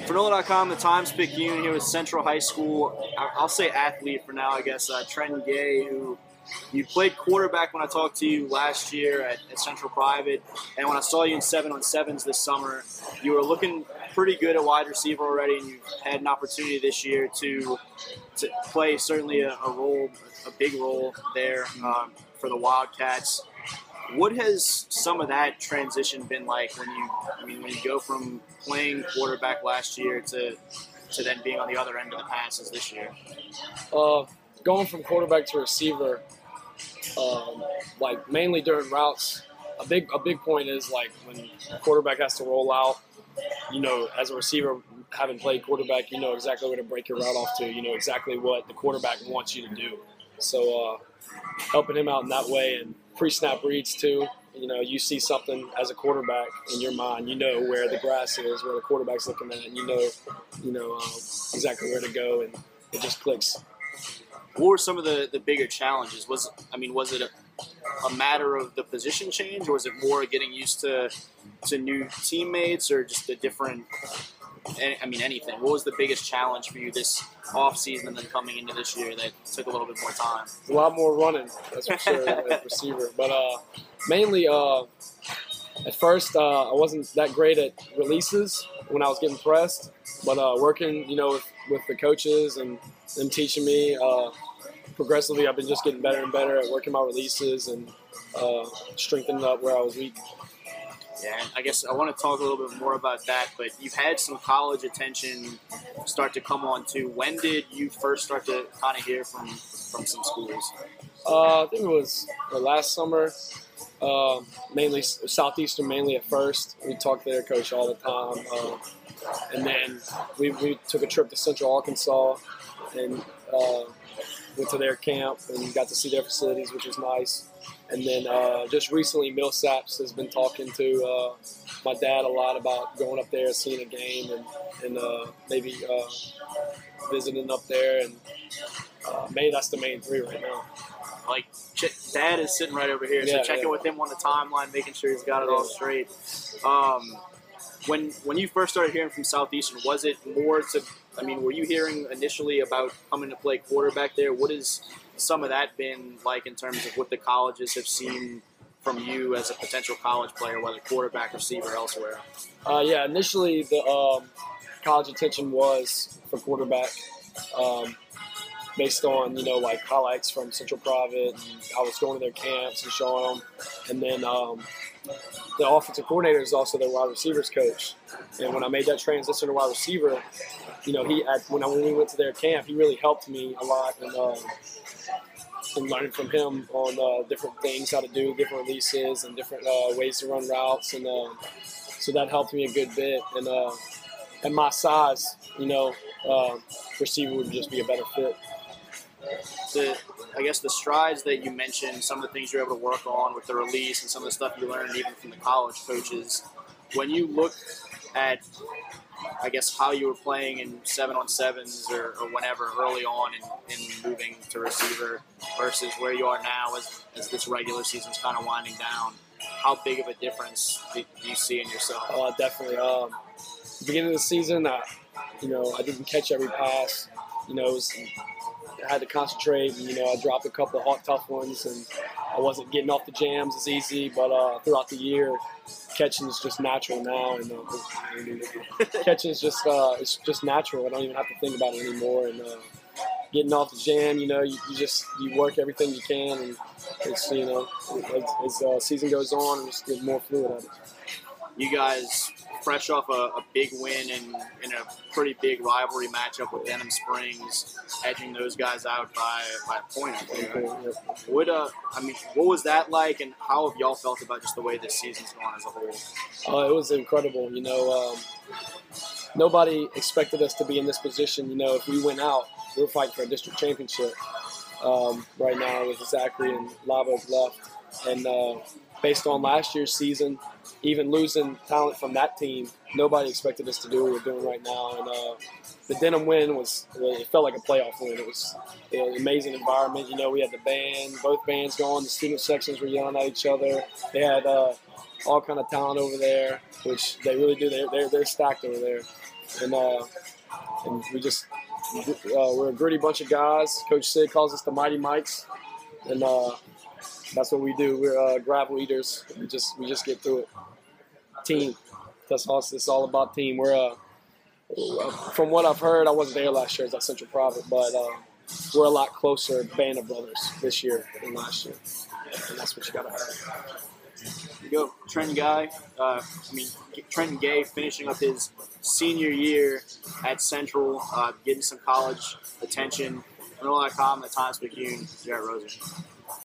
For NOLA.com, the Times Picayune here with Central High School. I'll say athlete for now, I guess. Trenton Guay, who you played quarterback when I talked to you last year at Central Private, and when I saw you in 7-on-7s this summer, you were looking pretty good at wide receiver already, and you've had an opportunity this year to play certainly a big role there for the Wildcats. What has some of that transition been like when you go from playing quarterback last year to then being on the other end of the passes this year? Going from quarterback to receiver, like mainly during routes, a big point is like when a quarterback has to roll out. You know, as a receiver, having played quarterback, you know exactly where to break your route off to. You know exactly what the quarterback wants you to do. So helping him out in that way, and pre-snap reads too. You know, you see something as a quarterback in your mind. You know where the grass is, where the quarterback's looking at, and you know exactly where to go, and it just clicks. What were some of the bigger challenges? Was it a matter of the position change, or was it more getting used to new teammates, or just a different? Anything. What was the biggest challenge for you this off season and then coming into this year that took a little bit more time? A lot more running, that's for sure, as receiver. But mainly, at first, I wasn't that great at releases when I was getting pressed. But working, with the coaches and them teaching me progressively, I've been just getting better and better at working my releases and strengthening up where I was weak. Yeah, I guess I want to talk a little bit more about that, but you've had some college attention start to come on too. When did you first start to kind of hear from some schools? I think it was last summer, mainly Southeastern, mainly at first. We talked to their coach all the time. And then we took a trip to Central Arkansas and went to their camp and got to see their facilities, which was nice. And then just recently, Millsaps has been talking to my dad a lot about going up there, seeing a game, and maybe visiting up there. And maybe that's the main three right now. Like, Dad is sitting right over here, so checking with him on the timeline, making sure he's got it all straight. When you first started hearing from Southeastern, was it more were you hearing initially about coming to play quarterback there? What has some of that been like in terms of what the colleges have seen from you as a potential college player, whether quarterback, receiver, elsewhere? Initially the college attention was for quarterback, based on, highlights from Central Private. And I was going to their camps and showing them. And then the offensive coordinator is also their wide receivers coach. And when I made that transition to wide receiver, when we went to their camp, he really helped me a lot and learning from him on different things, how to do different releases and different ways to run routes. And so that helped me a good bit. And at my size, receiver would just be a better fit. The strides that you mentioned, some of the things you're able to work on with the release and some of the stuff you learned even from the college coaches, when you look at, how you were playing in 7-on-7s or whenever early on in moving to receiver versus where you are now as this regular season's kind of winding down, how big of a difference do you see in yourself? Definitely. At the beginning of the season, I didn't catch every pass. I had to concentrate, and, I dropped a couple of hot, tough ones, and I wasn't getting off the jams as easy, but throughout the year, catching is just natural now, and catching is just it's just natural. I don't even have to think about it anymore, and getting off the jam, you work everything you can, and it's, as season goes on, and just get more fluid at it. You guys fresh off a big win in a pretty big rivalry matchup with Denham Springs, edging those guys out by a point. What was that like, and how have y'all felt about just the way this season's gone as a whole? It was incredible. Nobody expected us to be in this position. If we went out, we were fighting for a district championship right now with Zachary and Lavos left. And based on last year's season, even losing talent from that team, nobody expected us to do what we're doing right now. And the Denham win it felt like a playoff win. It was an amazing environment. We had the band, both bands going. The student sections were yelling at each other. They had all kind of talent over there, which they really do. They're stacked over there. and we're a gritty bunch of guys. Coach Sid calls us the Mighty Mikes, and that's what we do. We're gravel eaters. We just get through it. Team. That's all. It's all about team. We're from what I've heard, I wasn't there last year. I was at Central Private, but we're a lot closer band of brothers this year than last year, and that's what you got to have. You go, Trenton Guy. Trenton Guay finishing up his senior year at Central, getting some college attention. NOLA.com, the Times-Picayune, Jarrett Rosen.